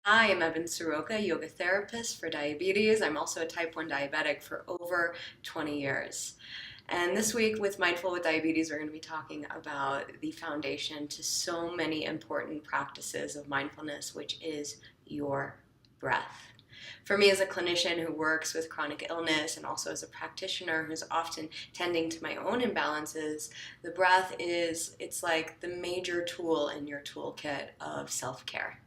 I am Evan Soroka, yoga therapist for diabetes. I'm also a type 1 diabetic for over 20 years. And this week with Mindful with Diabetes, we're going to be talking about the foundation to so many important practices of mindfulness, which is your breath. For me as a clinician who works with chronic illness and also as a practitioner who's often tending to my own imbalances, the breath it's like the major tool in your toolkit of self-care.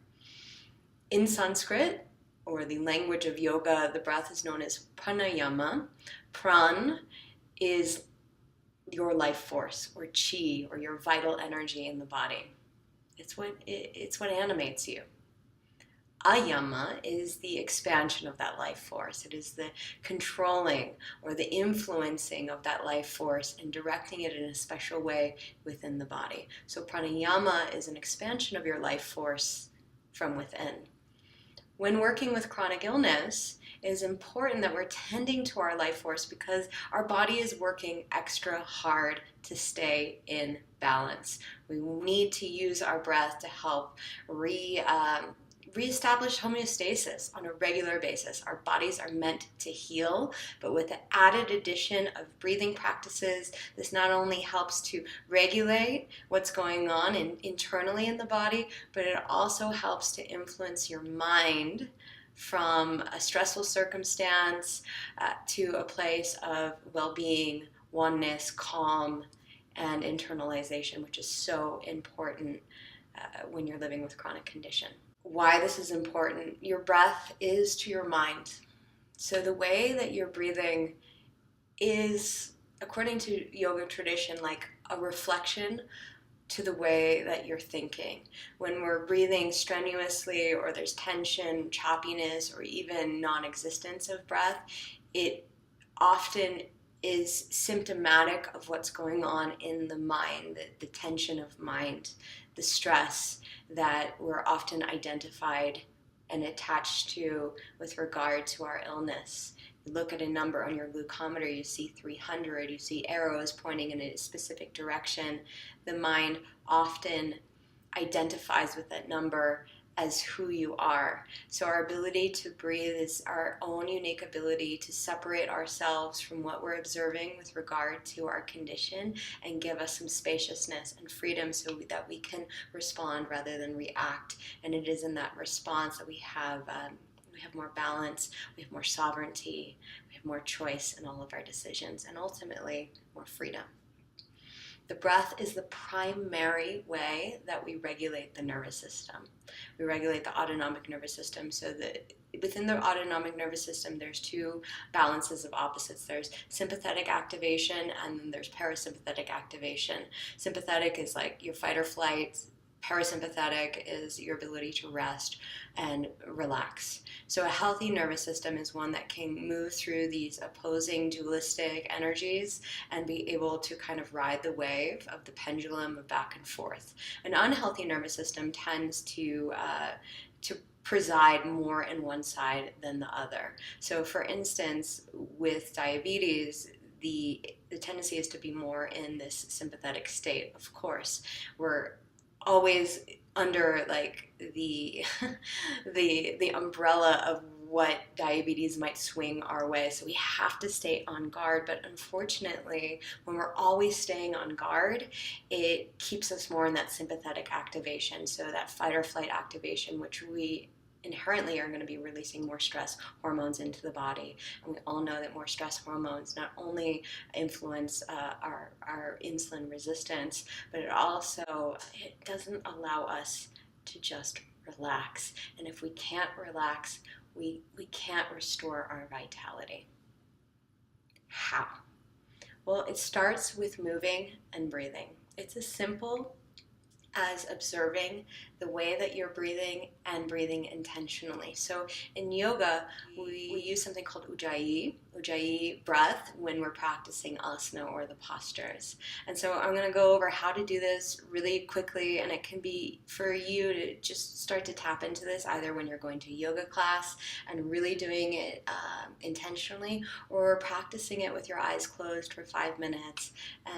In Sanskrit, or the language of yoga, the breath is known as pranayama. Pran is your life force, or chi, or your vital energy in the body. It's what animates you. Ayama is the expansion of that life force. It is the controlling or the influencing of that life force and directing it in a special way within the body. So pranayama is an expansion of your life force from within. When working with chronic illness, it is important that we're tending to our life force because our body is working extra hard to stay in balance. We need to use our breath to help reestablish homeostasis on a regular basis. Our bodies are meant to heal, but with the added addition of breathing practices, this not only helps to regulate what's going on internally in the body, but it also helps to influence your mind from a stressful circumstance to a place of well-being, oneness, calm, and internalization, which is so important when you're living with chronic condition. Why this is important: your breath is to your mind. So the way that you're breathing is, according to yoga tradition, like a reflection to the way that you're thinking. When we're breathing strenuously, or there's tension, choppiness, or even non-existence of breath, it often is symptomatic of what's going on in the mind, the tension of mind, the stress that we're often identified and attached to with regard to our illness. You look at a number on your glucometer, you see 300, you see arrows pointing in a specific direction. The mind often identifies with that number as who you are. So our ability to breathe is our own unique ability to separate ourselves from what we're observing with regard to our condition and give us some spaciousness and freedom so that we can respond rather than react. And it is in that response that we have more balance, we have more sovereignty, we have more choice in all of our decisions, and ultimately more freedom. The breath is the primary way that we regulate the nervous system. We regulate the autonomic nervous system, so that within the autonomic nervous system there's two balances of opposites. There's sympathetic activation and then there's parasympathetic activation. Sympathetic is like your fight or flight. Parasympathetic is your ability to rest and relax. So a healthy nervous system is one that can move through these opposing dualistic energies and be able to kind of ride the wave of the pendulum of back and forth. An unhealthy nervous system tends to preside more in one side than the other. So for instance, with diabetes, the tendency is to be more in this sympathetic state. Of course, we're always under like the the umbrella of what diabetes might swing our way. So we have to stay on guard. But unfortunately, when we're always staying on guard, it keeps us more in that sympathetic activation. So that fight or flight activation, which we inherently are going to be releasing more stress hormones into the body. And we all know that more stress hormones not only influence our insulin resistance, but it doesn't allow us to just relax. And if we can't relax, we can't restore our vitality. How? Well, it starts with moving and breathing. It's as simple as observing the way that you're breathing and breathing intentionally. So in yoga, we use something called ujjayi breath when we're practicing asana or the postures. And so I'm going to go over how to do this really quickly, and it can be for you to just start to tap into this either when you're going to a yoga class and really doing it intentionally, or practicing it with your eyes closed for 5 minutes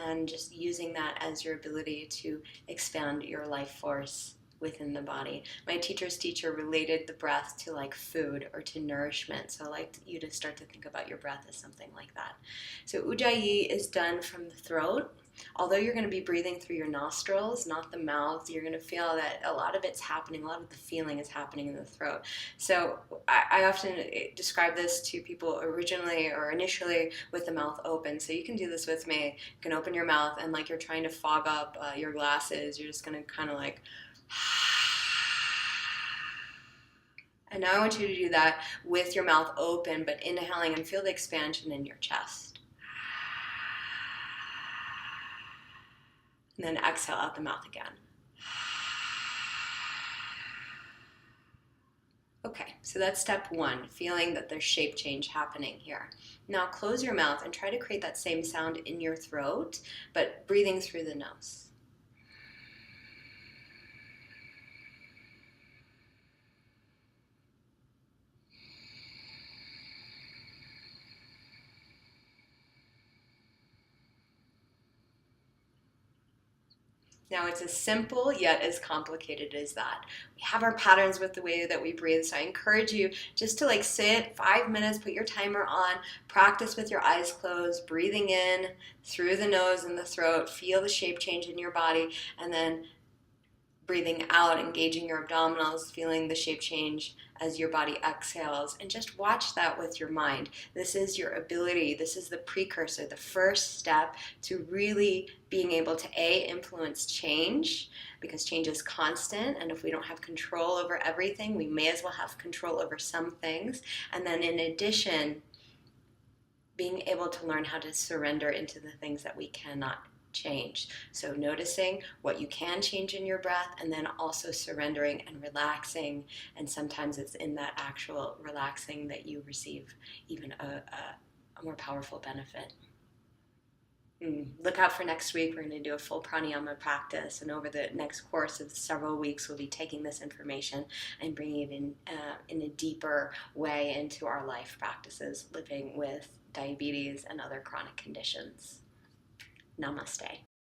and just using that as your ability to expand your life force within the body. My teacher's teacher related the breath to like food or to nourishment. So I'd like you to start to think about your breath as something like that. So Ujjayi is done from the throat. Although you're going to be breathing through your nostrils, not the mouth, you're going to feel that a lot of it's happening, a lot of the feeling is happening in the throat. So I often describe this to people originally or initially with the mouth open. So you can do this with me. You can open your mouth and like you're trying to fog up your glasses. You're just going to kind of like... And now I want you to do that with your mouth open, but inhaling, and feel the expansion in your chest. And then exhale out the mouth again. Okay, so that's step one, feeling that there's shape change happening here. Now close your mouth and try to create that same sound in your throat, but breathing through the nose. Now it's as simple yet as complicated as that. We have our patterns with the way that we breathe, so I encourage you just to like sit 5 minutes, put your timer on, practice with your eyes closed, breathing in through the nose and the throat, feel the shape change in your body, and then breathing out, engaging your abdominals, feeling the shape change as your body exhales, and just watch that with your mind. This is your ability, this is the precursor, the first step to really being able to influence change, because change is constant, and if we don't have control over everything, we may as well have control over some things. And then in addition, being able to learn how to surrender into the things that we cannot change. So noticing what you can change in your breath, and then also surrendering and relaxing. And sometimes it's in that actual relaxing that you receive even a more powerful benefit. Look out for next week. We're going to do a full pranayama practice, and over the next course of several weeks, we'll be taking this information and bringing it in a deeper way into our life practices, living with diabetes and other chronic conditions. Namaste.